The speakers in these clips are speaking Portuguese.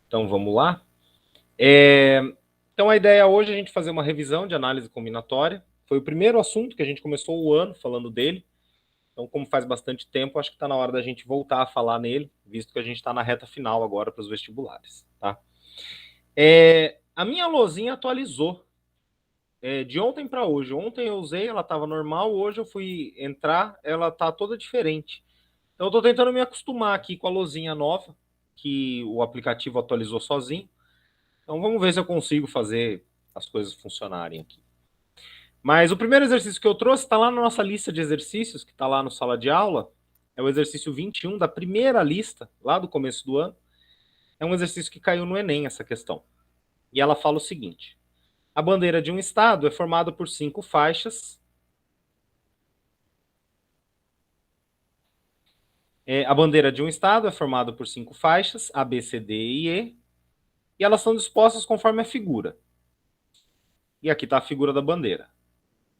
Então vamos lá. Então a ideia hoje é a gente fazer uma revisão de análise combinatória. Foi o primeiro assunto que a gente começou o ano falando dele. Então, como faz bastante tempo, acho que está na hora da gente voltar a falar nele, visto que a gente está na reta final agora para os vestibulares. Tá? A minha lousinha atualizou de ontem para hoje. Ontem eu usei, ela estava normal, hoje eu fui entrar, ela está toda diferente. Então eu estou tentando me acostumar aqui com a lousinha nova, que o aplicativo atualizou sozinho. Então vamos ver se eu consigo fazer as coisas funcionarem aqui. Mas o primeiro exercício que eu trouxe está lá na nossa lista de exercícios, que está lá no sala de aula. É o exercício 21 da primeira lista, lá do começo do ano. É um exercício que caiu no Enem, essa questão. E ela fala o seguinte: a bandeira de um estado é formada por 5 faixas. A bandeira de um estado é formada por 5 faixas, A, B, C, D e E, e elas são dispostas conforme a figura. E aqui está a figura da bandeira.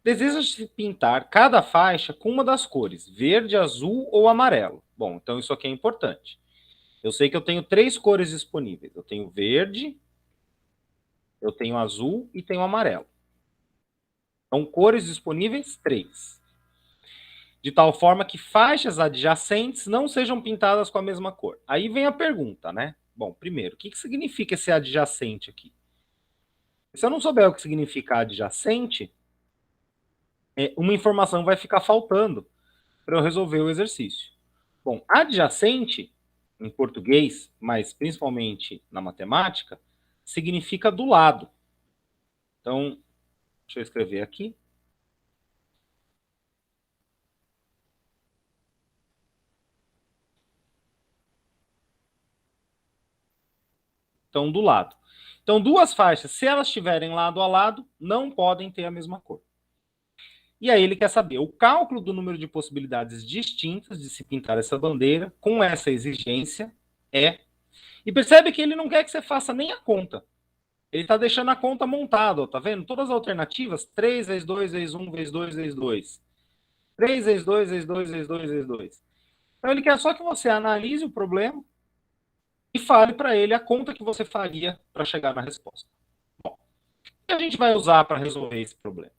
Deseja-se pintar cada faixa com uma das cores, verde, azul ou amarelo. Bom, então isso aqui é importante. Eu sei que eu tenho 3 cores disponíveis. Eu tenho verde, eu tenho azul e tenho amarelo. Então, cores disponíveis, 3. De tal forma que faixas adjacentes não sejam pintadas com a mesma cor. Aí vem a pergunta, né? Bom, primeiro, o que significa esse adjacente aqui? Se eu não souber o que significa adjacente, uma informação vai ficar faltando para eu resolver o exercício. Bom, adjacente, em português, mas principalmente na matemática, significa do lado. Então, deixa eu escrever aqui. Então, do lado. Então, duas faixas, se elas estiverem lado a lado, não podem ter a mesma cor. E aí ele quer saber o cálculo do número de possibilidades distintas de se pintar essa bandeira com essa exigência é... E percebe que ele não quer que você faça nem a conta. Ele está deixando a conta montada, ó, tá vendo? Todas as alternativas, 3 vezes 2 vezes 1 vezes 2 vezes 2. 3 vezes 2 vezes 2 vezes 2 vezes 2. Então ele quer só que você analise o problema e fale para ele a conta que você faria para chegar na resposta. Bom, o que a gente vai usar para resolver esse problema?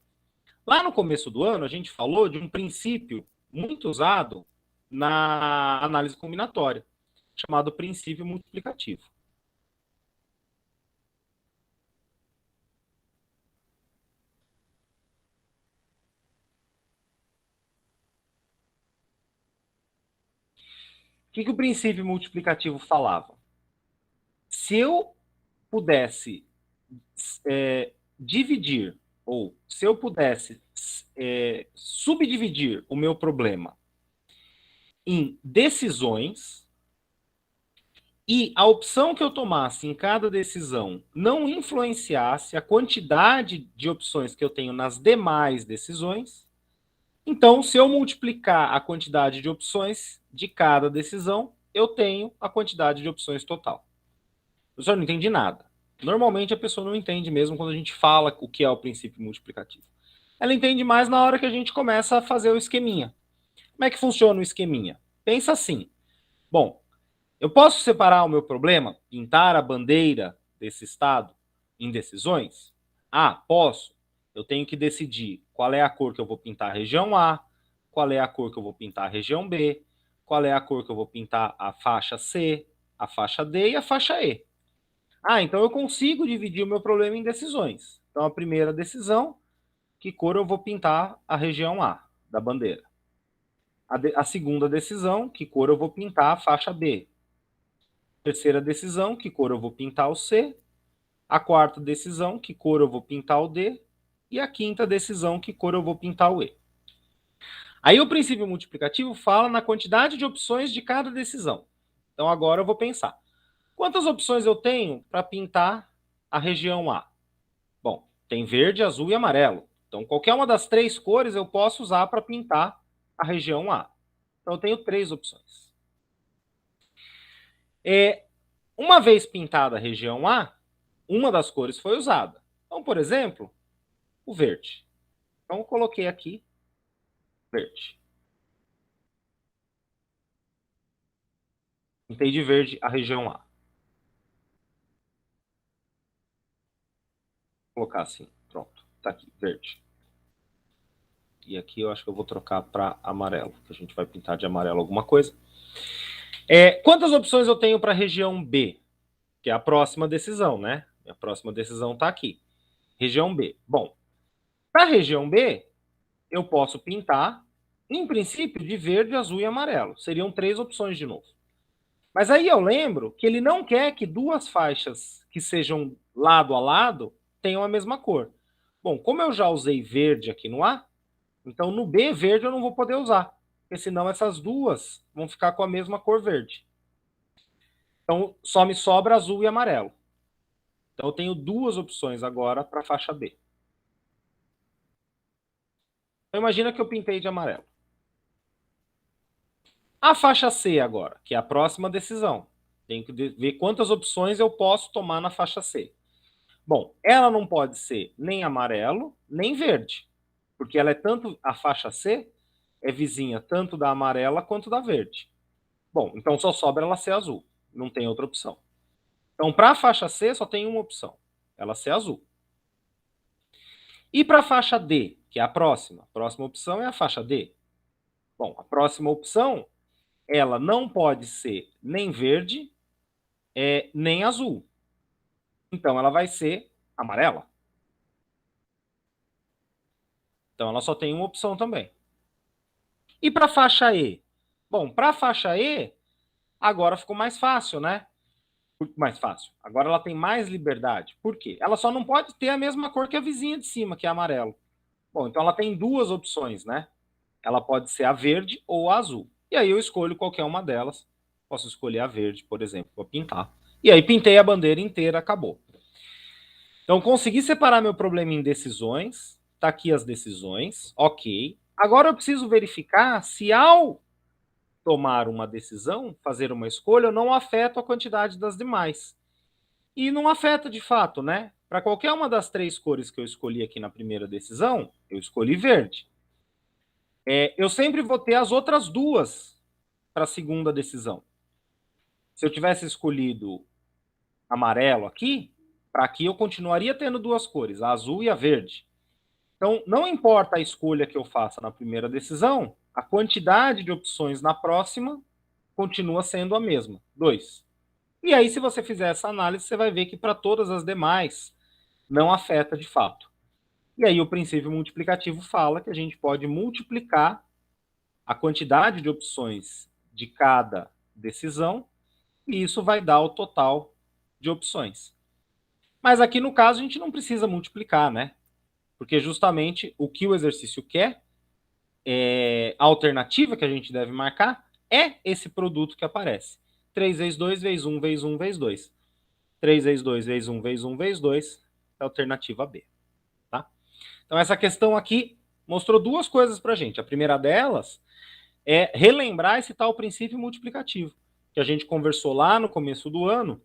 Lá no começo do ano, a gente falou de um princípio muito usado na análise combinatória, chamado princípio multiplicativo. O que o princípio multiplicativo falava? Se eu pudesse dividir, ou se eu pudesse subdividir o meu problema em decisões, e a opção que eu tomasse em cada decisão não influenciasse a quantidade de opções que eu tenho nas demais decisões, então, se eu multiplicar a quantidade de opções de cada decisão, eu tenho a quantidade de opções total. Eu não entendi nada. Normalmente a pessoa não entende mesmo quando a gente fala o que é o princípio multiplicativo. Ela entende mais na hora que a gente começa a fazer o esqueminha. Como é que funciona o esqueminha? Pensa assim. Bom, eu posso separar o meu problema, pintar a bandeira desse estado em decisões? Ah, posso. Eu tenho que decidir qual é a cor que eu vou pintar a região A, qual é a cor que eu vou pintar a região B, qual é a cor que eu vou pintar a faixa C, a faixa D e a faixa E. Ah, então eu consigo dividir o meu problema em decisões. Então a primeira decisão, que cor eu vou pintar a região A da bandeira. A segunda decisão, que cor eu vou pintar a faixa B. Terceira decisão, que cor eu vou pintar o C. A quarta decisão, que cor eu vou pintar o D. E a quinta decisão, que cor eu vou pintar o E. Aí o princípio multiplicativo fala na quantidade de opções de cada decisão. Então agora eu vou pensar. Quantas opções eu tenho para pintar a região A? Bom, tem verde, azul e amarelo. Então qualquer uma das 3 cores eu posso usar para pintar a região A. Então eu tenho 3 opções. Uma vez pintada a região A, uma das cores foi usada. Então, por exemplo, o verde. Então, eu coloquei aqui verde. Pintei de verde a região A. colocar assim. Pronto, tá aqui, verde. E aqui eu acho que eu vou trocar para amarelo, que a gente vai pintar de amarelo alguma coisa. Quantas opções eu tenho para a região B? Que é a próxima decisão, né? A próxima decisão está aqui. Região B. Bom, para a região B, eu posso pintar, em princípio, de verde, azul e amarelo. Seriam 3 opções de novo. Mas aí eu lembro que ele não quer que duas faixas que sejam lado a lado tenham a mesma cor. Bom, como eu já usei verde aqui no A, então no B, verde eu não vou poder usar, porque senão essas duas vão ficar com a mesma cor verde. Então só me sobra azul e amarelo. Então eu tenho 2 opções agora para a faixa B. Então imagina que eu pintei de amarelo. A faixa C agora, que é a próxima decisão. Tenho que ver quantas opções eu posso tomar na faixa C. Bom, ela não pode ser nem amarelo, nem verde, porque ela é tanto, a faixa C é vizinha tanto da amarela quanto da verde. Bom, então só sobra ela ser azul, não tem outra opção. Então, para a faixa C, só tem uma opção, ela ser azul. E para a faixa D, que é a próxima opção é a faixa D. Bom, a próxima opção, ela não pode ser nem verde, nem azul. Então, ela vai ser amarela. Então, ela só tem uma opção também. E para a faixa E? Bom, para a faixa E, agora ficou mais fácil, né? Mais fácil. Agora ela tem mais liberdade. Por quê? Ela só não pode ter a mesma cor que a vizinha de cima, que é amarelo. Bom, então ela tem 2 opções, né? Ela pode ser a verde ou a azul. E aí eu escolho qualquer uma delas. Posso escolher a verde, por exemplo, para pintar. E aí pintei a bandeira inteira, acabou. Então consegui separar meu problema em decisões. Tá aqui as decisões, ok. Agora eu preciso verificar se ao tomar uma decisão, fazer uma escolha, eu não afeto a quantidade das demais. E não afeta de fato, né? Para qualquer uma das 3 cores que eu escolhi aqui na primeira decisão, eu escolhi verde. Eu sempre vou ter as outras 2 para a segunda decisão. Se eu tivesse escolhido amarelo aqui, para aqui eu continuaria tendo 2 cores, a azul e a verde. Então, não importa a escolha que eu faça na primeira decisão, a quantidade de opções na próxima continua sendo a mesma, 2. E aí, se você fizer essa análise, você vai ver que para todas as demais não afeta de fato. E aí o princípio multiplicativo fala que a gente pode multiplicar a quantidade de opções de cada decisão e isso vai dar o total de opções. Mas aqui no caso a gente não precisa multiplicar, né? Porque justamente o que o exercício quer, a alternativa que a gente deve marcar é esse produto que aparece. 3 vezes 2 vezes 1 vezes 1 vezes 2. 3 vezes 2 vezes 1 vezes 1 vezes 2 é a alternativa B. Tá? Então essa questão aqui mostrou 2 coisas para a gente. A primeira delas é relembrar esse tal princípio multiplicativo, que a gente conversou lá no começo do ano,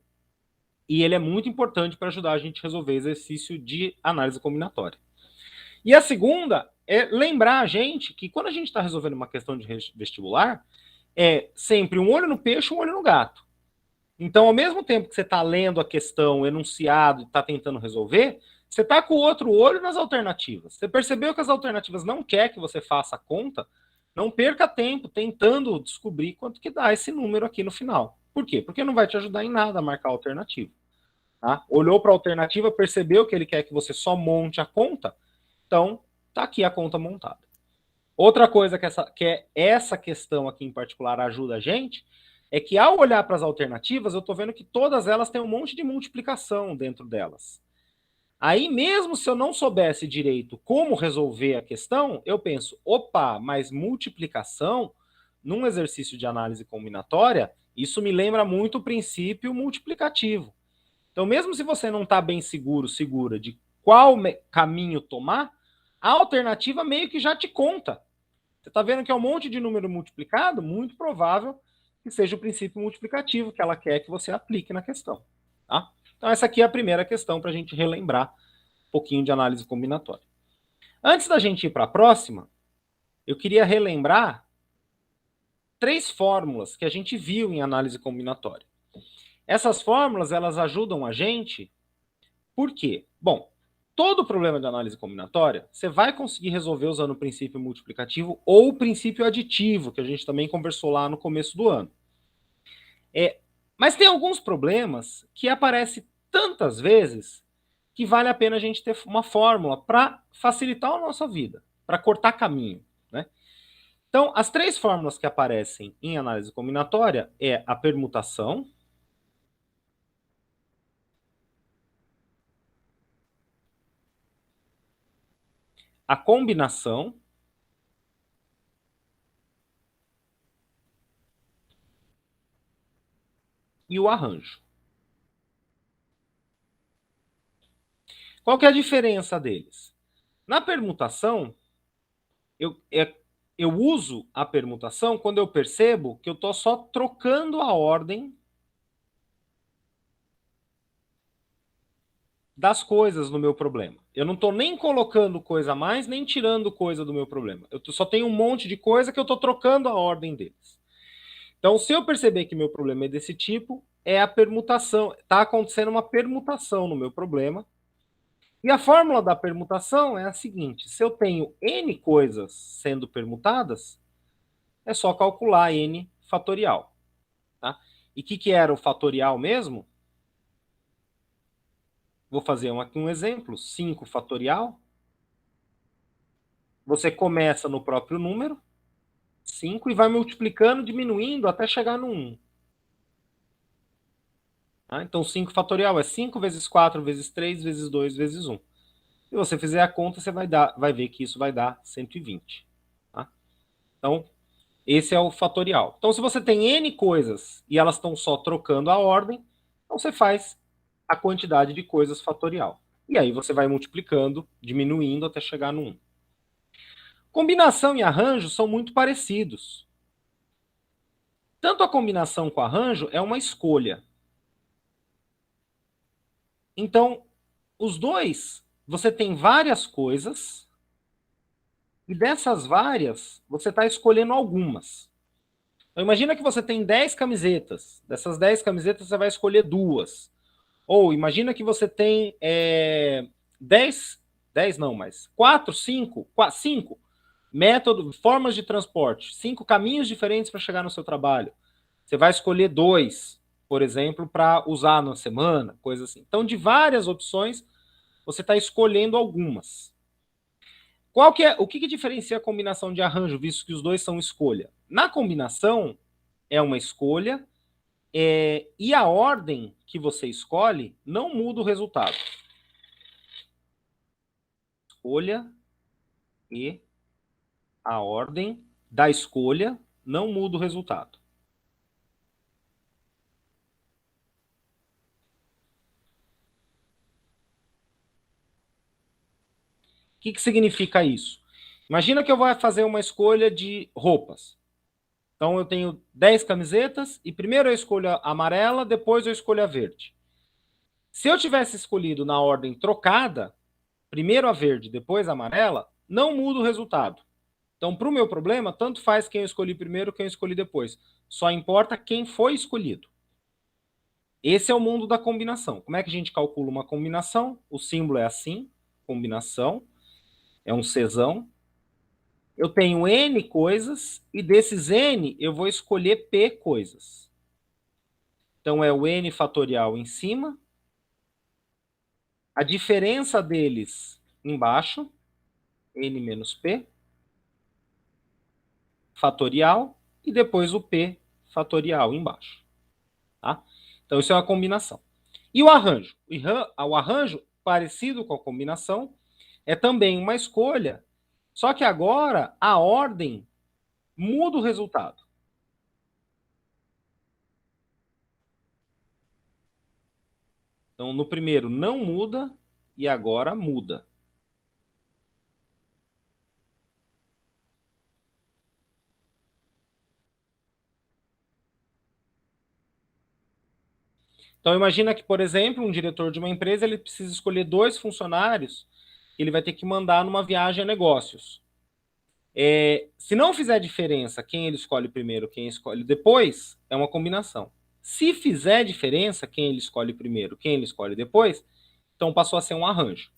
e ele é muito importante para ajudar a gente a resolver exercício de análise combinatória. E a segunda é lembrar a gente que quando a gente está resolvendo uma questão de vestibular, é sempre um olho no peixe, um olho no gato. Então, ao mesmo tempo que você está lendo a questão, o enunciado, e está tentando resolver, você está com o outro olho nas alternativas. Você percebeu que as alternativas não quer que você faça a conta? Não perca tempo tentando descobrir quanto que dá esse número aqui no final. Por quê? Porque não vai te ajudar em nada a marcar a alternativa. Tá? Olhou para a alternativa, percebeu que ele quer que você só monte a conta, então tá aqui a conta montada. Outra coisa que essa questão aqui em particular ajuda a gente é que ao olhar para as alternativas, eu estou vendo que todas elas têm um monte de multiplicação dentro delas. Aí, mesmo se eu não soubesse direito como resolver a questão, eu penso, opa, mas multiplicação, num exercício de análise combinatória, isso me lembra muito o princípio multiplicativo. Então, mesmo se você não está bem segura de qual caminho tomar, a alternativa meio que já te conta. Você está vendo que é um monte de número multiplicado? Muito provável que seja o princípio multiplicativo que ela quer que você aplique na questão. Tá? Então, essa aqui é a primeira questão para a gente relembrar um pouquinho de análise combinatória. Antes da gente ir para a próxima, eu queria relembrar 3 fórmulas que a gente viu em análise combinatória. Essas fórmulas, elas ajudam a gente. Por quê? Bom, todo problema de análise combinatória, você vai conseguir resolver usando o princípio multiplicativo ou o princípio aditivo, que a gente também conversou lá no começo do ano. Mas tem alguns problemas que aparecem tantas vezes que vale a pena a gente ter uma fórmula para facilitar a nossa vida, para cortar caminho, né? Então, as três fórmulas que aparecem em análise combinatória é a permutação, a combinação e o arranjo. Qual que é a diferença deles? Na permutação, eu uso a permutação quando eu percebo que eu estou só trocando a ordem das coisas no meu problema. Eu não estou nem colocando coisa a mais, nem tirando coisa do meu problema. Eu só tenho um monte de coisa que eu estou trocando a ordem deles. Então, se eu perceber que meu problema é desse tipo, é a permutação. Está acontecendo uma permutação no meu problema. E a fórmula da permutação é a seguinte: se eu tenho n coisas sendo permutadas, é só calcular n fatorial. Tá? E o que era o fatorial mesmo? Vou fazer aqui um exemplo: 5 fatorial. Você começa no próprio número, 5, e vai multiplicando, diminuindo até chegar no 1. Tá? Então, 5 fatorial é 5 vezes 4 vezes 3 vezes 2 vezes 1. Se você fizer a conta, você vai ver que isso vai dar 120. Tá? Então, esse é o fatorial. Então, se você tem n coisas e elas estão só trocando a ordem, então você faz a quantidade de coisas fatorial. E aí você vai multiplicando, diminuindo até chegar no 1. Combinação e arranjo são muito parecidos. Tanto a combinação com o arranjo é uma escolha. Então, os dois, você tem várias coisas, e dessas várias, você está escolhendo algumas. Então, imagina que você tem 10 camisetas. Dessas 10 camisetas, você vai escolher duas. Ou imagina que você tem 10 não, mas 4, 5 métodos, formas de transporte, 5 caminhos diferentes para chegar no seu trabalho. Você vai escolher 2, por exemplo, para usar na semana, coisa assim. Então, de várias opções, você está escolhendo algumas. O que diferencia a combinação de arranjo, visto que os dois são escolha? Na combinação, é uma escolha, e a ordem que você escolhe não muda o resultado. Escolha e a ordem da escolha não muda o resultado. O que significa isso? Imagina que eu vou fazer uma escolha de roupas. Então eu tenho 10 camisetas e primeiro eu escolho a amarela, depois eu escolho a verde. Se eu tivesse escolhido na ordem trocada, primeiro a verde, depois a amarela, não muda o resultado. Então, para o meu problema, tanto faz quem eu escolhi primeiro, quem eu escolhi depois. Só importa quem foi escolhido. Esse é o mundo da combinação. Como é que a gente calcula uma combinação? O símbolo é assim, combinação, é um Czão. Eu tenho N coisas, e desses N eu vou escolher P coisas. Então, é o N fatorial em cima, a diferença deles embaixo, N menos P, fatorial, e depois o P fatorial embaixo. Tá? Então, isso é uma combinação. E o arranjo? O arranjo, parecido com a combinação, é também uma escolha, só que agora a ordem muda o resultado. Então, no primeiro não muda e agora muda. Então, imagina que, por exemplo, um diretor de uma empresa ele precisa escolher 2 funcionários que ele vai ter que mandar numa viagem a negócios. Se não fizer diferença quem ele escolhe primeiro, quem escolhe depois, é uma combinação. Se fizer diferença quem ele escolhe primeiro, quem ele escolhe depois, então passou a ser um arranjo.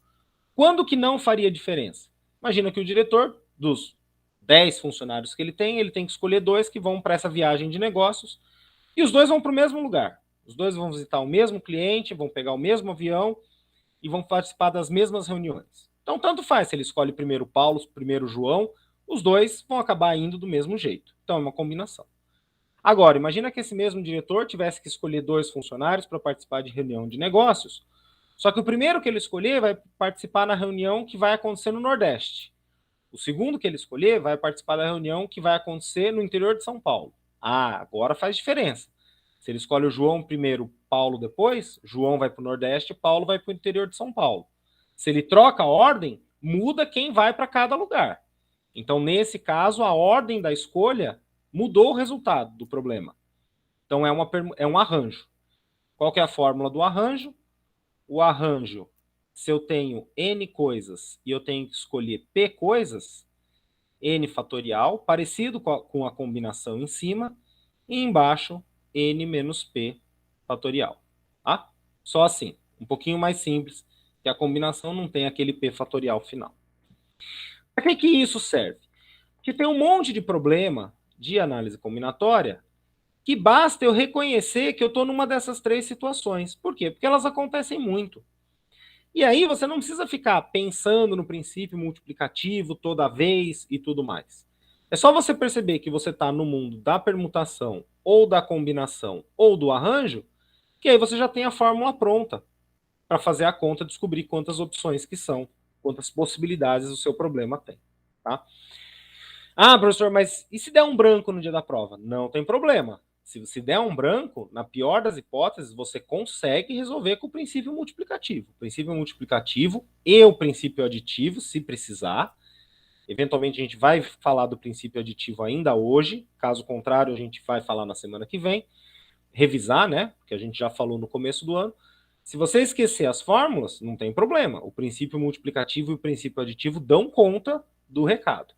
Quando que não faria diferença? Imagina que o diretor, dos 10 funcionários que ele tem que escolher 2 que vão para essa viagem de negócios, e os 2 vão para o mesmo lugar. Os 2 vão visitar o mesmo cliente, vão pegar o mesmo avião e vão participar das mesmas reuniões. Então, tanto faz se ele escolhe primeiro Paulo, primeiro João, os 2 vão acabar indo do mesmo jeito. Então, é uma combinação. Agora, imagina que esse mesmo diretor tivesse que escolher 2 funcionários para participar de reunião de negócios, só que o primeiro que ele escolher vai participar na reunião que vai acontecer no Nordeste. O segundo que ele escolher vai participar da reunião que vai acontecer no interior de São Paulo. Ah, agora faz diferença. Se ele escolhe o João primeiro, Paulo depois, João vai para o Nordeste, Paulo vai para o interior de São Paulo. Se ele troca a ordem, muda quem vai para cada lugar. Então, nesse caso, a ordem da escolha mudou o resultado do problema. Então, é um arranjo. Qual que é a fórmula do arranjo? O arranjo, se eu tenho N coisas e eu tenho que escolher P coisas, N fatorial, parecido com a combinação em cima, e embaixo, N menos P fatorial. Tá? Só assim, um pouquinho mais simples, que a combinação não tem aquele P fatorial final. Para que isso serve? Porque tem um monte de problema de análise combinatória que basta eu reconhecer que eu estou numa dessas 3 situações. Por quê? Porque elas acontecem muito. E aí você não precisa ficar pensando no princípio multiplicativo toda vez e tudo mais. É só você perceber que você está no mundo da permutação, ou da combinação, ou do arranjo, que aí você já tem a fórmula pronta para fazer a conta, descobrir quantas opções que são, quantas possibilidades o seu problema tem. Tá? Ah, professor, mas e se der um branco no dia da prova? Não tem problema. Se der um branco, na pior das hipóteses, você consegue resolver com o princípio multiplicativo. O princípio multiplicativo e o princípio aditivo, se precisar. Eventualmente a gente vai falar do princípio aditivo ainda hoje. Caso contrário, a gente vai falar na semana que vem. Revisar, né? Porque a gente já falou no começo do ano. Se você esquecer as fórmulas, não tem problema. O princípio multiplicativo e o princípio aditivo dão conta do recado.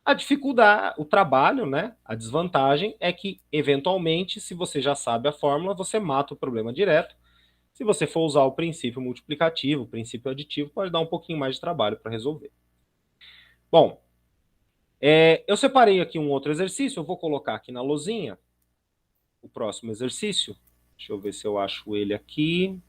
A dificuldade, o trabalho, né? A desvantagem é que, eventualmente, se você já sabe a fórmula, você mata o problema direto. Se você for usar o princípio multiplicativo, o princípio aditivo, pode dar um pouquinho mais de trabalho para resolver. Bom, eu separei aqui um outro exercício, eu vou colocar aqui na lousinha o próximo exercício. Deixa eu ver se eu acho ele aqui.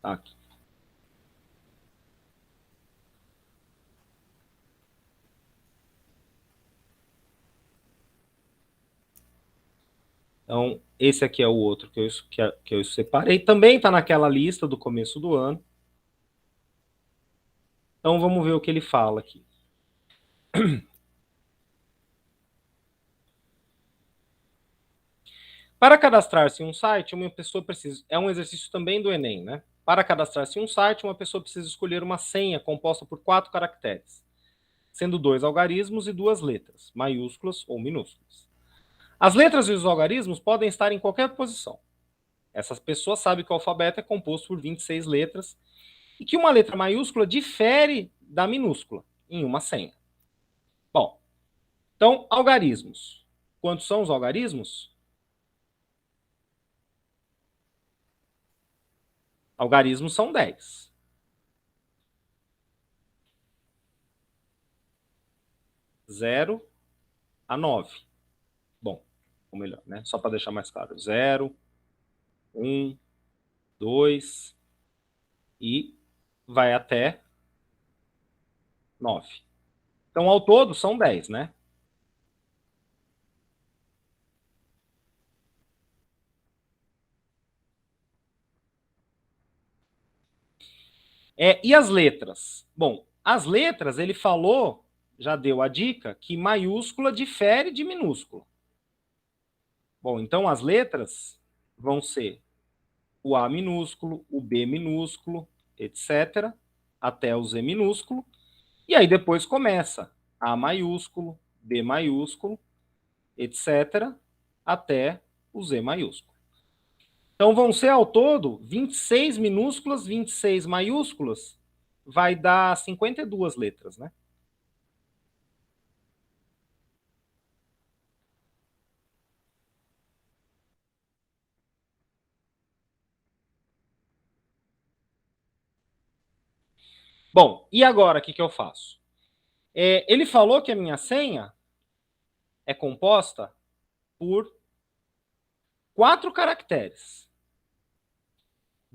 Tá aqui. Então, esse aqui é o outro que eu separei. Também está naquela lista do começo do ano. Então, vamos ver o que ele fala aqui. Para cadastrar-se em um site, uma pessoa precisa... É um exercício também do Enem, né? Para cadastrar-se em um site, uma pessoa precisa escolher uma senha composta por 4 caracteres, sendo 2 algarismos e 2 letras, maiúsculas ou minúsculas. As letras e os algarismos podem estar em qualquer posição. Essa pessoa sabe que o alfabeto é composto por 26 letras e que uma letra maiúscula difere da minúscula em uma senha. Bom, então, algarismos. Quantos são os algarismos? Algarismos são 10. 0 a 9. Bom, ou melhor, né? Só para deixar mais claro. 0, 1, 2 e vai até 9. Então, ao todo, são 10, né? E as letras? Bom, as letras, ele falou, já deu a dica, que maiúscula difere de minúscula. Bom, então as letras vão ser o A minúsculo, o B minúsculo, etc., até o Z minúsculo. E aí depois começa A maiúsculo, B maiúsculo, etc., até o Z maiúsculo. Então vão ser ao todo 26 minúsculas, 26 maiúsculas, vai dar 52 letras, né? Bom, e agora o que eu faço? Ele falou que a minha senha é composta por 4 caracteres,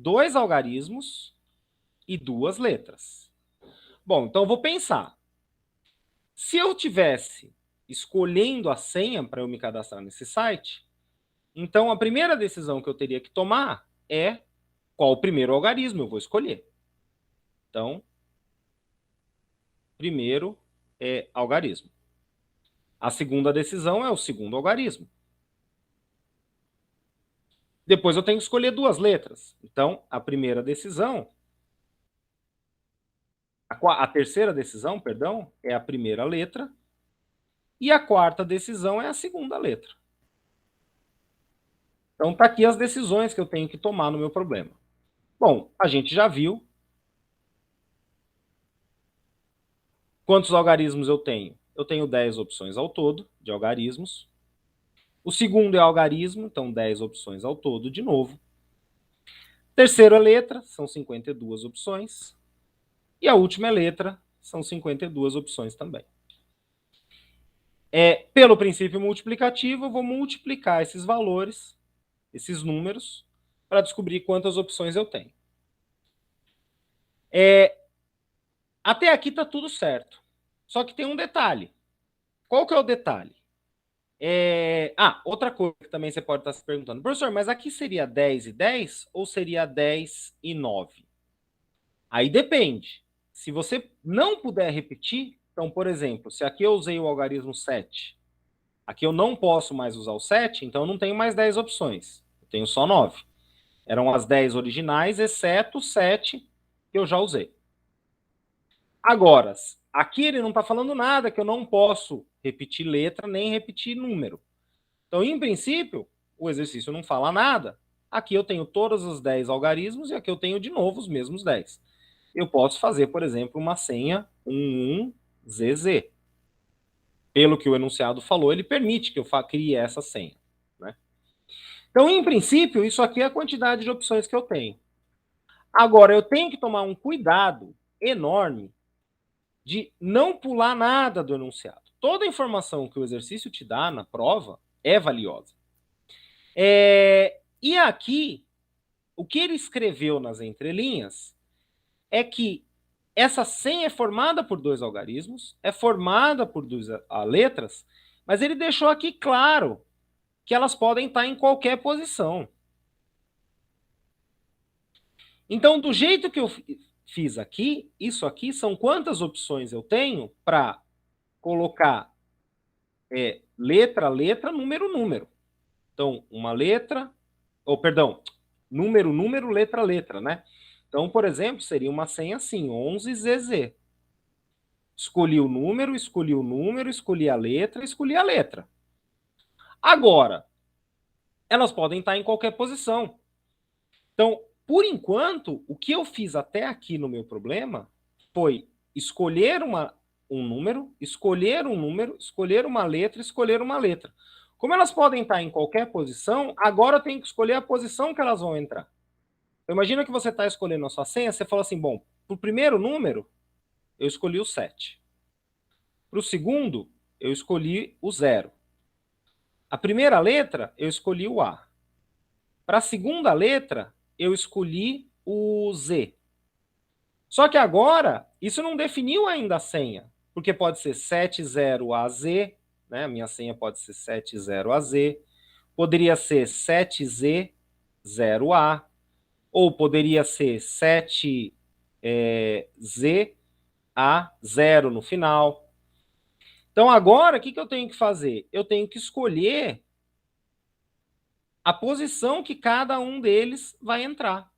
2 algarismos e 2 letras. Bom, então eu vou pensar. Se eu tivesse escolhendo a senha para eu me cadastrar nesse site, então a primeira decisão que eu teria que tomar é qual o primeiro algarismo eu vou escolher. Então, primeiro é algarismo. A segunda decisão é o segundo algarismo. Depois eu tenho que escolher 2 letras. Então, a primeira decisão, a terceira decisão, perdão, é a primeira letra. E a quarta decisão é a segunda letra. Então, tá aqui as decisões que eu tenho que tomar no meu problema. Bom, a gente já viu quantos algarismos eu tenho. Eu tenho 10 opções ao todo de algarismos. O segundo é algarismo, então 10 opções ao todo de novo. Terceira letra, são 52 opções. E a última letra, são 52 opções também. Pelo princípio multiplicativo, eu vou multiplicar esses valores, esses números, para descobrir quantas opções eu tenho. Até aqui está tudo certo. Só que tem um detalhe. Qual que é o detalhe? Outra coisa que também você pode estar se perguntando. Professor, mas aqui seria 10 e 10 ou seria 10 e 9? Aí depende. Se você não puder repetir, então, por exemplo, se aqui eu usei o algarismo 7, aqui eu não posso mais usar o 7, então eu não tenho mais 10 opções. Eu tenho só 9. Eram as 10 originais, exceto o 7 que eu já usei. Agora, aqui ele não está falando nada que eu não posso repetir letra nem repetir número. Então, em princípio, o exercício não fala nada. Aqui eu tenho todos os 10 algarismos e aqui eu tenho de novo os mesmos 10. Eu posso fazer, por exemplo, uma senha 11ZZ. Pelo que o enunciado falou, ele permite que eu crie essa senha, né? Então, em princípio, isso aqui é a quantidade de opções que eu tenho. Agora, eu tenho que tomar um cuidado enorme de não pular nada do enunciado. Toda a informação que o exercício te dá na prova é valiosa. E aqui, o que ele escreveu nas entrelinhas é que essa senha é formada por 2 algarismos, é formada por 2 letras, mas ele deixou aqui claro que elas podem estar em qualquer posição. Então, do jeito que eu fiz aqui, isso aqui são quantas opções eu tenho para colocar letra, letra, número, número. Então, uma letra, perdão, número, número, letra, letra, né? Então, por exemplo, seria uma senha assim, 11ZZ. Escolhi o número, escolhi a letra, escolhi a letra. Agora, elas podem estar em qualquer posição. Então, por enquanto, o que eu fiz até aqui no meu problema foi escolher um número, escolher uma letra, escolher uma letra. Como elas podem estar em qualquer posição, agora eu tenho que escolher a posição que elas vão entrar. Então, imagina que você está escolhendo a sua senha, você fala assim, bom, para o primeiro número, eu escolhi o 7. Para o segundo, eu escolhi o 0. A primeira letra, eu escolhi o A. Para a segunda letra, eu escolhi o Z. Só que agora, isso não definiu ainda a senha, porque pode ser 70AZ, né? A minha senha pode ser 70AZ, poderia ser 7Z0A, ou poderia ser 7Z-A0 no final. Então agora, o que eu tenho que fazer? Eu tenho que escolher a posição que cada um deles vai entrar.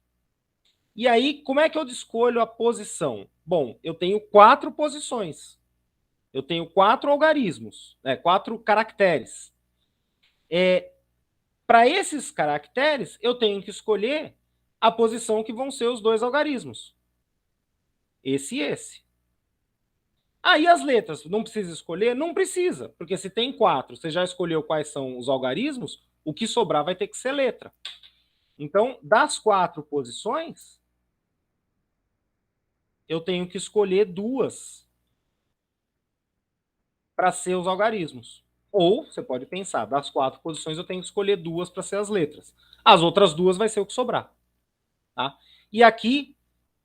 E aí, como é que eu escolho a posição? Bom, eu tenho 4 posições. Eu tenho 4 algarismos, 4 caracteres. para esses caracteres, eu tenho que escolher a posição que vão ser os dois algarismos. Esse e esse. Aí as letras, não precisa escolher? Não precisa, porque se tem 4, você já escolheu quais são os algarismos, o que sobrar vai ter que ser letra. Então, das 4 posições, eu tenho que escolher 2 para ser os algarismos. Ou, você pode pensar, das 4 posições eu tenho que escolher 2 para ser as letras. As outras 2 vai ser o que sobrar. Tá? E aqui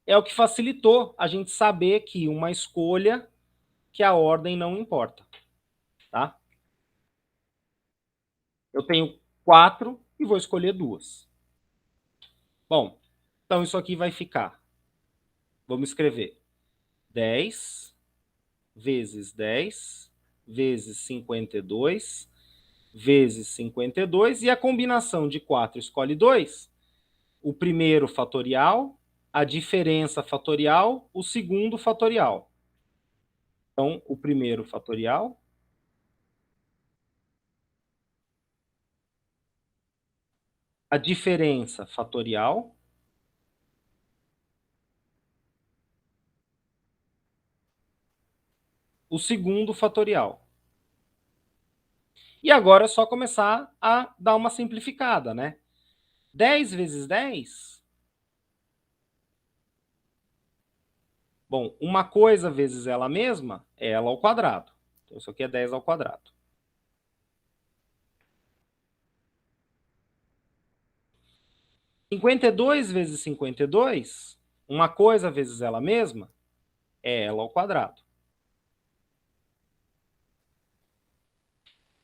é o que facilitou a gente saber que uma escolha, que a ordem não importa. Tá? Eu tenho 4 e vou escolher 2. Bom, então isso aqui vai ficar. Vamos escrever 10 vezes 10 vezes 52 vezes 52. E a combinação de 4 escolhe 2. O primeiro fatorial, a diferença fatorial, o segundo fatorial. Então, o primeiro fatorial, a diferença fatorial, o segundo fatorial. E agora é só começar a dar uma simplificada, né? 10 vezes 10... Bom, uma coisa vezes ela mesma é ela ao quadrado. Então, isso aqui é 10 ao quadrado. 52 vezes 52, uma coisa vezes ela mesma, é ela ao quadrado.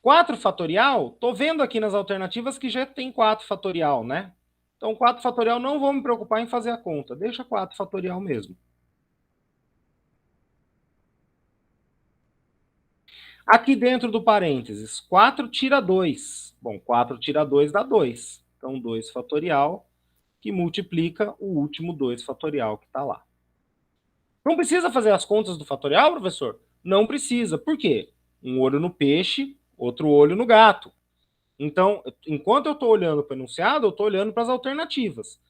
4 fatorial, estou vendo aqui nas alternativas que já tem 4 fatorial, né? Então, 4 fatorial não vou me preocupar em fazer a conta. Deixa 4 fatorial mesmo. Aqui dentro do parênteses, 4 tira 2. Bom, 4 tira 2 dá 2. Então, 2 fatorial, que multiplica o último 2 fatorial que está lá. Não precisa fazer as contas do fatorial, professor? Não precisa. Por quê? Um olho no peixe, outro olho no gato. Então, enquanto eu estou olhando para o enunciado, eu estou olhando para as alternativas.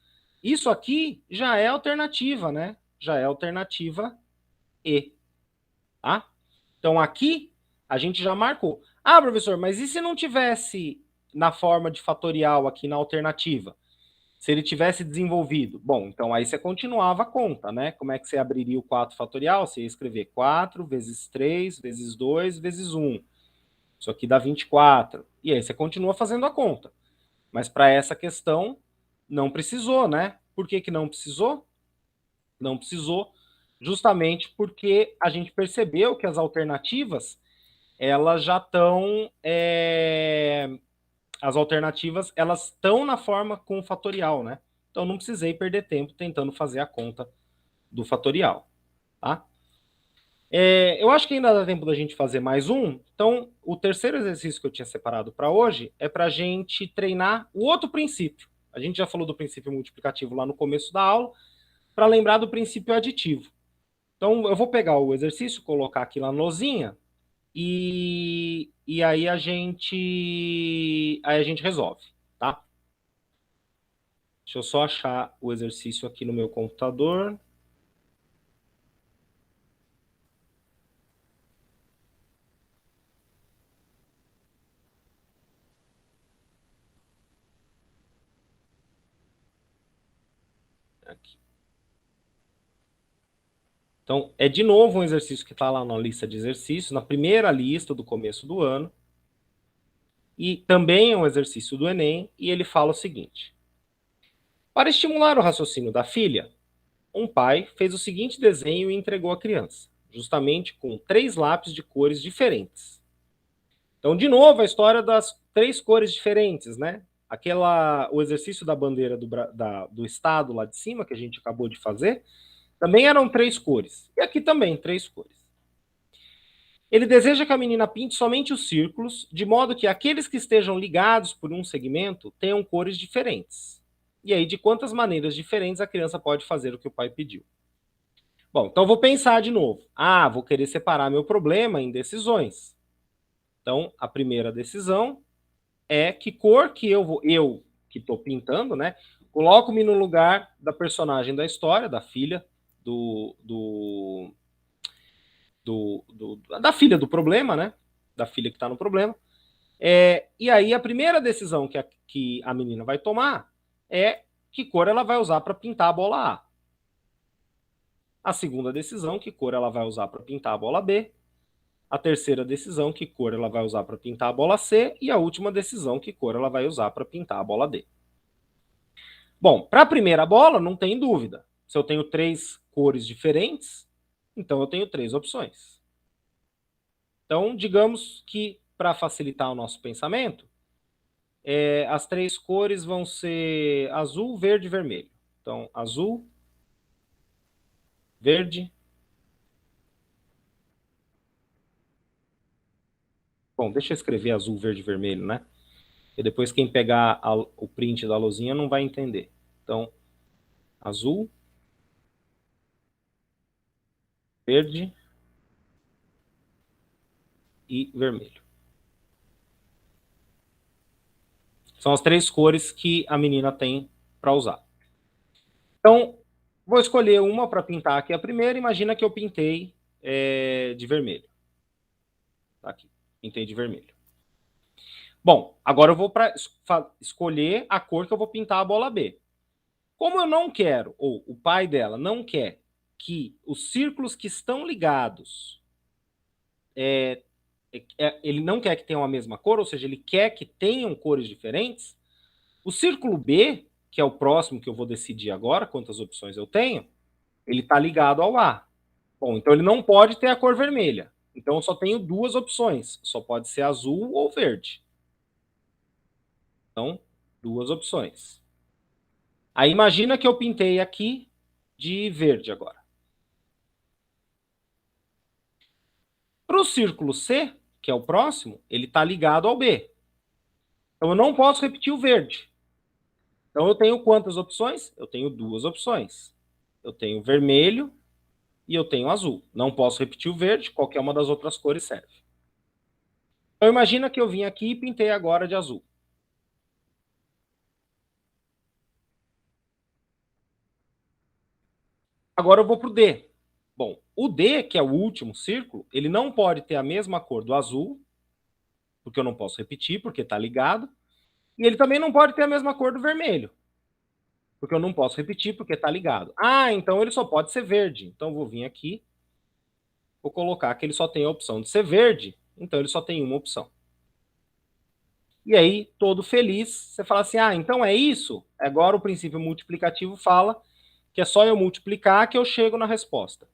Isso aqui já é alternativa, né? Já é alternativa E. Tá? Então, aqui, a gente já marcou. Ah, professor, mas e se não tivesse na forma de fatorial aqui na alternativa? Se ele tivesse desenvolvido? Bom, então aí você continuava a conta, né? Como é que você abriria o 4 fatorial? Você ia escrever 4 vezes 3 vezes 2 vezes 1. Isso aqui dá 24. E aí você continua fazendo a conta. Mas para essa questão, não precisou, né? Por que não precisou? Não precisou justamente porque a gente percebeu que as alternativas, elas já estão... as alternativas, elas estão na forma com o fatorial, né? Então, não precisei perder tempo tentando fazer a conta do fatorial, tá? Eu acho que ainda dá tempo da gente fazer mais um. Então, o terceiro exercício que eu tinha separado para hoje é para a gente treinar o outro princípio. A gente já falou do princípio multiplicativo lá no começo da aula, para lembrar do princípio aditivo. Então, eu vou pegar o exercício, colocar aqui lá na lousinha, e aí a gente resolve, tá? Deixa eu só achar o exercício aqui no meu computador. Aqui. Então, é de novo um exercício que está lá na lista de exercícios, na primeira lista do começo do ano. E também é um exercício do Enem, e ele fala o seguinte: para estimular o raciocínio da filha, um pai fez o seguinte desenho e entregou à criança, justamente com 3 lápis de cores diferentes. Então, de novo, a história das 3 cores diferentes, né? O exercício da bandeira do estado lá de cima, que a gente acabou de fazer, também eram 3 cores. E aqui também, 3 cores. Ele deseja que a menina pinte somente os círculos, de modo que aqueles que estejam ligados por um segmento tenham cores diferentes. E aí, de quantas maneiras diferentes a criança pode fazer o que o pai pediu. Bom, então vou pensar de novo. Vou querer separar meu problema em decisões. Então, a primeira decisão é que cor que eu que estou pintando, né? Coloco-me no lugar da personagem da história, da filha da filha do problema, né? Da filha que está no problema. E aí a primeira decisão que a menina vai tomar é que cor ela vai usar para pintar a bola A. A segunda decisão, que cor ela vai usar para pintar a bola B. A terceira decisão, que cor ela vai usar para pintar a bola C. E a última decisão, que cor ela vai usar para pintar a bola D. Bom, para a primeira bola, não tem dúvida. Se eu tenho 3 cores diferentes, então eu tenho 3 opções. Então, digamos que, para facilitar o nosso pensamento, as 3 cores vão ser azul, verde e vermelho. Então, azul, verde. Bom, deixa eu escrever azul, verde e vermelho, né? E depois quem pegar o print da luzinha não vai entender. Então, azul, verde e vermelho. São as 3 cores que a menina tem para usar. Então, vou escolher uma para pintar aqui a primeira. Imagina que eu pintei de vermelho. Tá aqui, pintei de vermelho. Bom, agora eu vou para escolher a cor que eu vou pintar a bola B. Como eu não quero, ou o pai dela não quer, que os círculos que estão ligados, ele não quer que tenham a mesma cor, ou seja, ele quer que tenham cores diferentes, o círculo B, que é o próximo que eu vou decidir agora, quantas opções eu tenho, ele está ligado ao A. Bom, então ele não pode ter a cor vermelha. Então eu só tenho 2 opções. Só pode ser azul ou verde. Então, 2 opções. Aí imagina que eu pintei aqui de verde agora. Para o círculo C, que é o próximo, ele está ligado ao B. Então eu não posso repetir o verde. Então eu tenho quantas opções? Eu tenho 2 opções. Eu tenho vermelho e eu tenho azul. Não posso repetir o verde, qualquer uma das outras cores serve. Então imagina que eu vim aqui e pintei agora de azul. Agora eu vou para o D. Bom, o D, que é o último círculo, ele não pode ter a mesma cor do azul, porque eu não posso repetir, porque está ligado. E ele também não pode ter a mesma cor do vermelho, porque eu não posso repetir, porque está ligado. Ah, então ele só pode ser verde. Então eu vou vir aqui, vou colocar que ele só tem a opção de ser verde, então ele só tem uma opção. E aí, todo feliz, você fala assim, ah, então é isso? Agora o princípio multiplicativo fala que é só eu multiplicar que eu chego na resposta.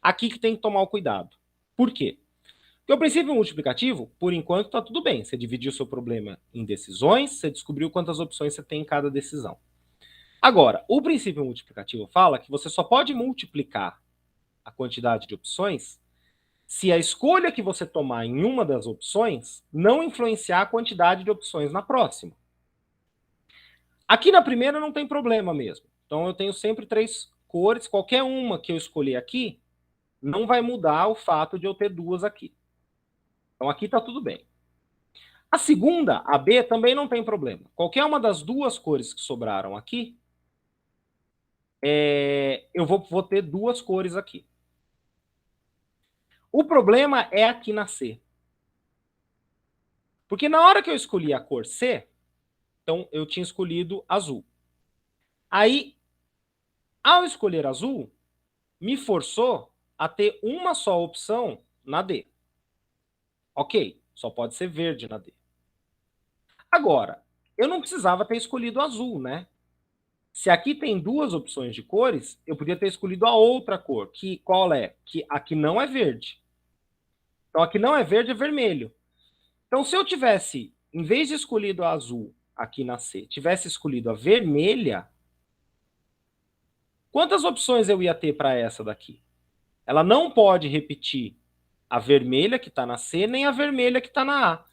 Aqui que tem que tomar o cuidado. Por quê? Porque o princípio multiplicativo, por enquanto, está tudo bem. Você dividiu o seu problema em decisões, você descobriu quantas opções você tem em cada decisão. Agora, o princípio multiplicativo fala que você só pode multiplicar a quantidade de opções se a escolha que você tomar em uma das opções não influenciar a quantidade de opções na próxima. Aqui na primeira não tem problema mesmo. Então eu tenho sempre 3 cores, qualquer uma que eu escolher aqui não vai mudar o fato de eu ter 2 aqui. Então aqui está tudo bem. A segunda, a B, também não tem problema. Qualquer uma das 2 cores que sobraram aqui, eu vou ter 2 cores aqui. O problema é aqui na C. Porque na hora que eu escolhi a cor C, então eu tinha escolhido azul. Aí, ao escolher azul, me forçou a ter uma só opção na D. Ok, só pode ser verde na D. Agora, eu não precisava ter escolhido azul, né? Se aqui tem 2 opções de cores, eu podia ter escolhido a outra cor, que qual é? Que aqui não é verde. Então aqui não é verde, é vermelho. Então se eu tivesse, em vez de escolhido a azul aqui na C, tivesse escolhido a vermelha, quantas opções eu ia ter para essa daqui? Ela não pode repetir a vermelha que está na C, nem a vermelha que está na A.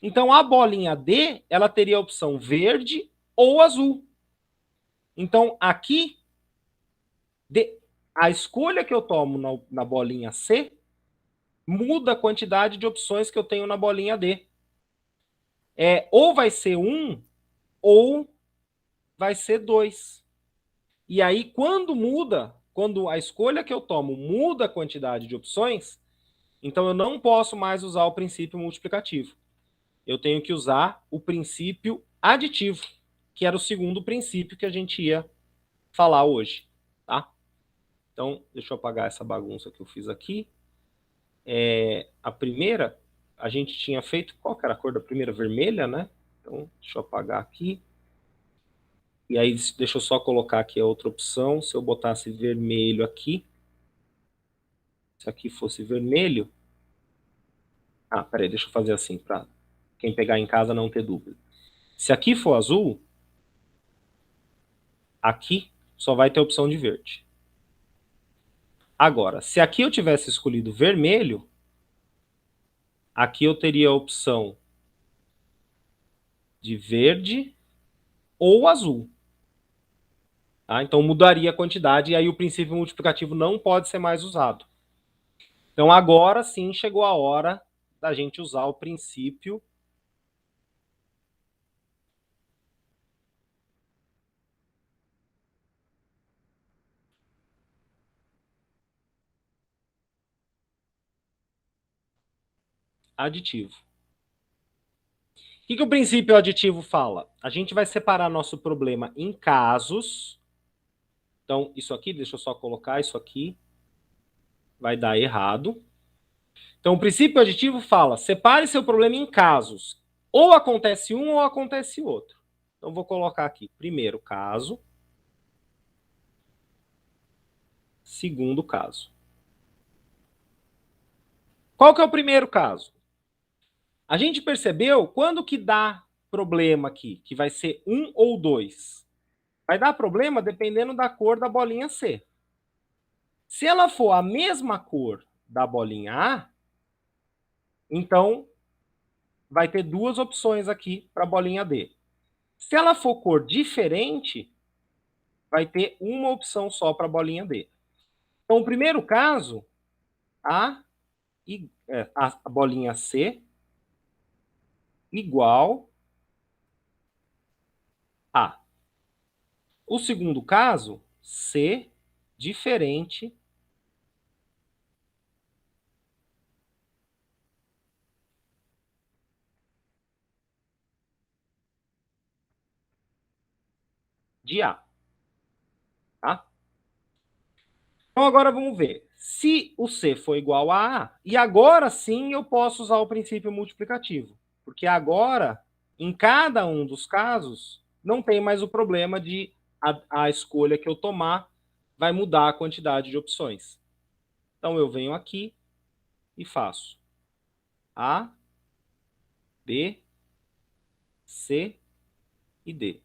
Então a bolinha D, ela teria a opção verde ou azul. Então aqui, a escolha que eu tomo na bolinha C muda a quantidade de opções que eu tenho na bolinha D. ou vai ser 1 ou vai ser 2. E aí, quando a escolha que eu tomo muda a quantidade de opções, então eu não posso mais usar o princípio multiplicativo. Eu tenho que usar o princípio aditivo, que era o segundo princípio que a gente ia falar hoje, tá? Então, deixa eu apagar essa bagunça que eu fiz aqui. A primeira, a gente tinha feito, qual que era a cor da primeira? Vermelha, né? Então, deixa eu apagar aqui. E aí, deixa eu só colocar aqui a outra opção. Se eu botasse vermelho aqui, se aqui fosse vermelho... Ah, peraí, deixa eu fazer assim, para quem pegar em casa não ter dúvida. Se aqui for azul, aqui só vai ter a opção de verde. Agora, se aqui eu tivesse escolhido vermelho, aqui eu teria a opção de verde ou azul. Tá? Então mudaria a quantidade e aí o princípio multiplicativo não pode ser mais usado. Então agora sim chegou a hora da gente usar o princípio aditivo. O que o princípio aditivo fala? A gente vai separar nosso problema em casos. Então, isso aqui, deixa eu só colocar isso aqui. Vai dar errado. Então, o princípio aditivo fala: separe seu problema em casos. Ou acontece um ou acontece outro. Então, vou colocar aqui: primeiro caso, segundo caso. Qual que é o primeiro caso? A gente percebeu quando que dá problema aqui, que vai ser 1 ou 2. Vai dar problema dependendo da cor da bolinha C. Se ela for a mesma cor da bolinha A, então vai ter duas opções aqui para a bolinha D. Se ela for cor diferente, vai ter uma opção só para a bolinha D. Então, o primeiro caso, a bolinha C igual A. O segundo caso, C diferente de A. Tá? Então, agora vamos ver. Se o C for igual a A, e agora sim eu posso usar o princípio multiplicativo. Porque agora, em cada um dos casos, não tem mais o problema de a escolha que eu tomar vai mudar a quantidade de opções. Então, eu venho aqui e faço A, B, C e D.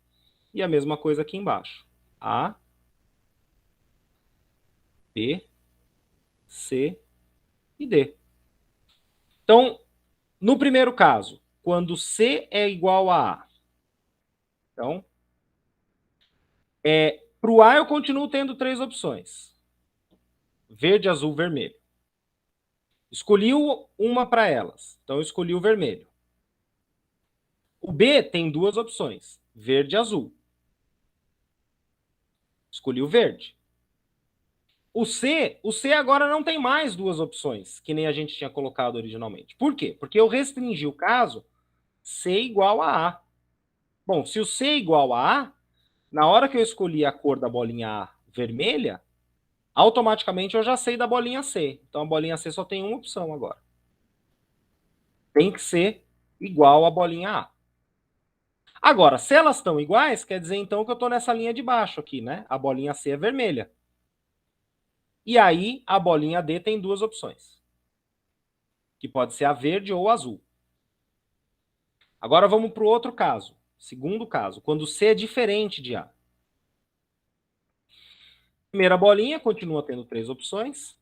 E a mesma coisa aqui embaixo. A, B, C e D. Então, no primeiro caso, quando C é igual a A, então, para o A eu continuo tendo três opções. Verde, azul, vermelho. Escolhi uma para elas, então eu escolhi o vermelho. O B tem duas opções, verde e azul. Escolhi o verde. O C agora não tem mais duas opções, que nem a gente tinha colocado originalmente. Por quê? Porque eu restringi o caso C igual a A. Bom, se o C é igual a A, na hora que eu escolhi a cor da bolinha A vermelha, automaticamente eu já sei da bolinha C. Então a bolinha C só tem uma opção agora. Tem que ser igual à bolinha A. Agora, se elas estão iguais, quer dizer então que eu estou nessa linha de baixo aqui, né? A bolinha C é vermelha. E aí a bolinha D tem duas opções, que pode ser a verde ou a azul. Agora vamos para o outro caso, segundo caso, quando C é diferente de A. Primeira bolinha continua tendo três opções,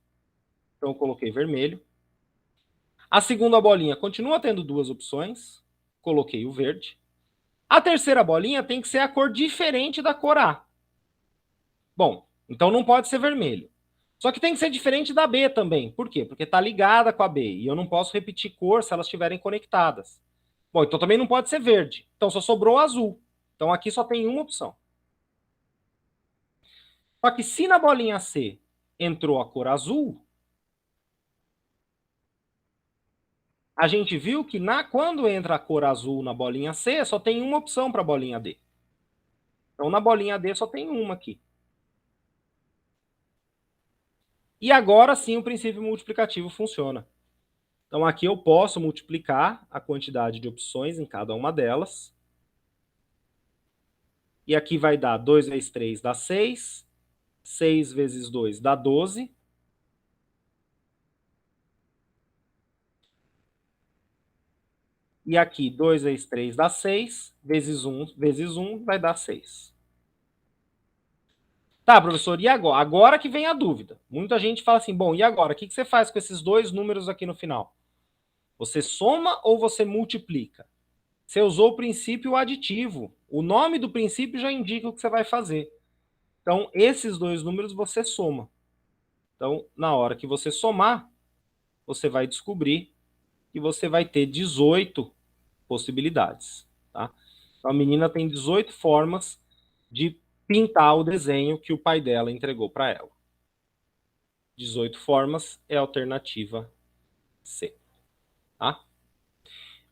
então eu coloquei vermelho. A segunda bolinha continua tendo duas opções, coloquei o verde. A terceira bolinha tem que ser a cor diferente da cor A. Bom, então não pode ser vermelho. Só que tem que ser diferente da B também. Por quê? Porque está ligada com a B. E eu não posso repetir cor se elas estiverem conectadas. Bom, então também não pode ser verde. Então só sobrou o azul. Então aqui só tem uma opção. Só que se na bolinha C entrou a cor azul, a gente viu que quando entra a cor azul na bolinha C, só tem uma opção para a bolinha D. Então na bolinha D só tem uma aqui. E agora sim o princípio multiplicativo funciona. Então aqui eu posso multiplicar a quantidade de opções em cada uma delas. E aqui vai dar 2 vezes 3 dá 6. 6 vezes 2 dá 12. E aqui 2 vezes 3 dá 6. Vezes 1 vai dar 6. Tá, professor, e agora? Agora que vem a dúvida. Muita gente fala assim, bom, e agora? O que você faz com esses dois números aqui no final? Você soma ou você multiplica? Você usou o princípio aditivo. O nome do princípio já indica o que você vai fazer. Então, esses dois números você soma. Então, na hora que você somar, você vai descobrir que você vai ter 18 possibilidades. Tá? Então, a menina tem 18 formas de pintar o desenho que o pai dela entregou para ela. 18 formas é a alternativa C. Tá?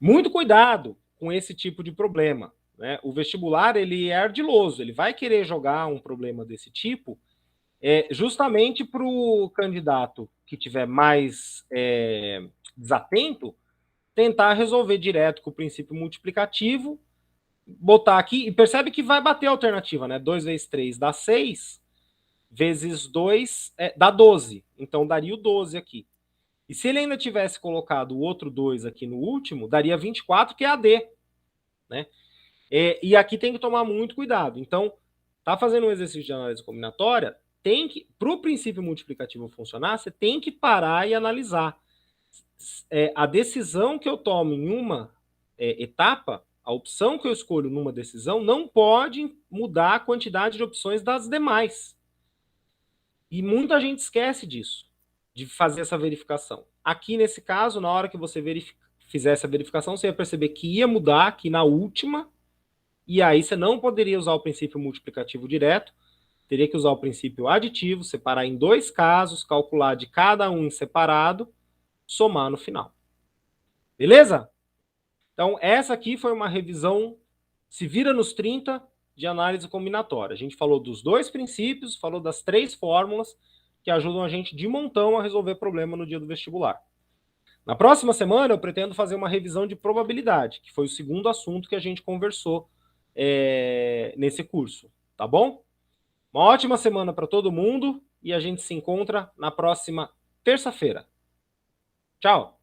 Muito cuidado com esse tipo de problema. Né? O vestibular ele é ardiloso, ele vai querer jogar um problema desse tipo justamente para o candidato que tiver mais desatento tentar resolver direto com o princípio multiplicativo, botar aqui, e percebe que vai bater a alternativa, né? 2 vezes 3 dá 6, vezes 2 dá 12. Então daria o 12 aqui. E se ele ainda tivesse colocado o outro 2 aqui no último, daria 24, que é a D. Né? E aqui tem que tomar muito cuidado. Então, tá fazendo um exercício de análise combinatória, para o princípio multiplicativo funcionar, você tem que parar e analisar. A decisão que eu tomo em uma etapa, a opção que eu escolho numa decisão, não pode mudar a quantidade de opções das demais. E muita gente esquece disso, de fazer essa verificação. Aqui, nesse caso, na hora que você fizesse a verificação, você ia perceber que ia mudar aqui na última, e aí você não poderia usar o princípio multiplicativo direto, teria que usar o princípio aditivo, separar em dois casos, calcular de cada um em separado, somar no final. Beleza? Então, essa aqui foi uma revisão se vira nos 30 de análise combinatória. A gente falou dos dois princípios, falou das 3 fórmulas que ajudam a gente de montão a resolver problema no dia do vestibular. Na próxima semana, eu pretendo fazer uma revisão de probabilidade, que foi o segundo assunto que a gente conversou nesse curso. Tá bom? Uma ótima semana para todo mundo e a gente se encontra na próxima terça-feira. Tchau!